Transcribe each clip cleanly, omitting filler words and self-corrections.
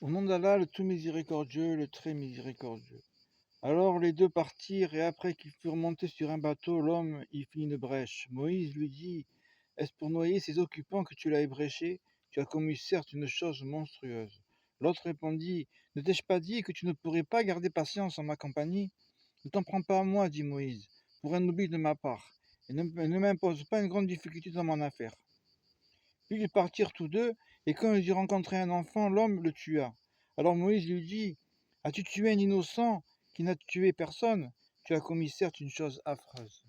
Au nom d'Allah, le tout miséricordieux, le très miséricordieux. Alors les deux partirent, et après qu'ils furent montés sur un bateau, l'homme y fit une brèche. Moïse lui dit: Est-ce pour noyer ces occupants que tu l'as ébréché? Tu as commis certes une chose monstrueuse. L'autre répondit: Ne t'ai-je pas dit que tu ne pourrais pas garder patience en ma compagnie? Ne t'en prends pas à moi, dit Moïse, pour un oubli de ma part, et ne m'impose pas une grande difficulté dans mon affaire. Puis ils partirent tous deux, et quand ils eurent rencontré un enfant, l'homme le tua. Alors Moïse lui dit: As-tu tué un innocent qui n'a tué personne? Tu as commis certes une chose affreuse.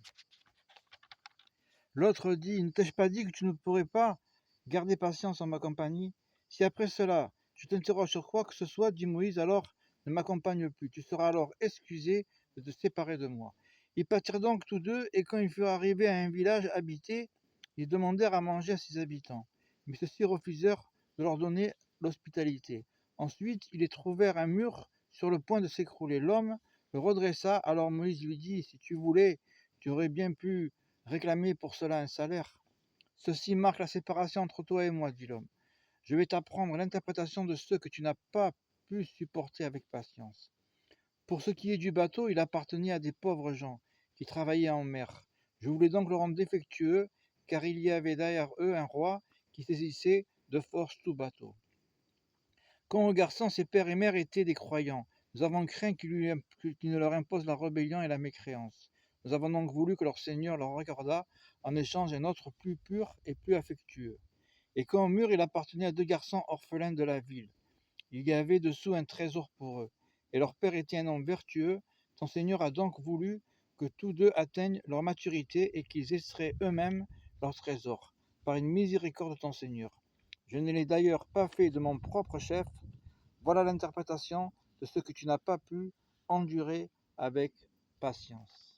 L'autre dit: Ne t'ai-je pas dit que tu ne pourrais pas garder patience en ma compagnie? Si après cela je t'interroge sur quoi que ce soit, dit Moïse, alors ne m'accompagne plus. Tu seras alors excusé de te séparer de moi. Ils partirent donc tous deux, et quand ils furent arrivés à un village habité, ils demandèrent à manger à ses habitants. Mais ceux-ci refusèrent de leur donner l'hospitalité. Ensuite, ils trouvèrent un mur sur le point de s'écrouler. L'homme le redressa, alors Moïse lui dit: Si tu voulais, tu aurais bien pu réclamer pour cela un salaire. Ceci marque la séparation entre toi et moi, dit l'homme. Je vais t'apprendre l'interprétation de ceux que tu n'as pas pu supporter avec patience. Pour ce qui est du bateau, il appartenait à des pauvres gens qui travaillaient en mer. Je voulais donc le rendre défectueux, car il y avait derrière eux un roi qui saisissait de force tout bateau. Quant aux garçons, ses pères et mères étaient des croyants. Nous avons craint qu'il ne leur impose la rébellion et la mécréance. Nous avons donc voulu que leur Seigneur leur accordât en échange un autre plus pur et plus affectueux. Et quant au mur, il appartenait à deux garçons orphelins de la ville. Il y avait dessous un trésor pour eux. Et leur père était un homme vertueux. Ton Seigneur a donc voulu que tous deux atteignent leur maturité et qu'ils extraient eux-mêmes leur trésor, par une miséricorde de ton Seigneur. Je ne l'ai d'ailleurs pas fait de mon propre chef. Voilà l'interprétation de ce que tu n'as pas pu endurer avec patience.